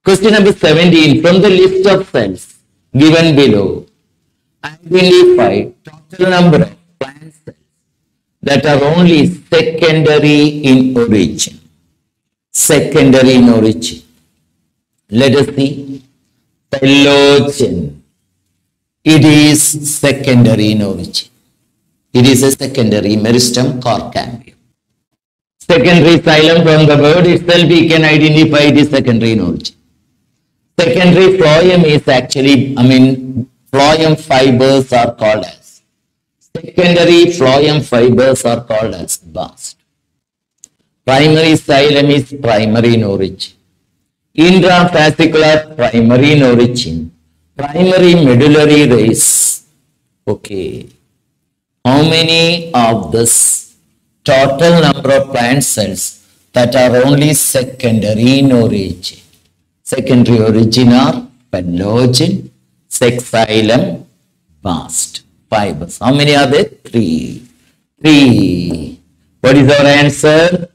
Question number 17. From the list of cells given below, identify total number of plant cells that are only secondary in origin. Secondary in origin. Let us see. Phalogen. It is secondary in origin. It is a secondary meristem core cambium. Secondary xylem, from the word itself we can identify it is secondary in origin. Secondary phloem is actually, phloem fibers are called as. Secondary phloem fibers are called as bast. Primary xylem is primary in origin. Intrafascicular primary in origin. Primary medullary rays. Okay. How many of this total number of plant cells that are only secondary in origin? Secondary origin are phalogen, xylem, bast fibers. How many are there? 3. 3. What is our answer?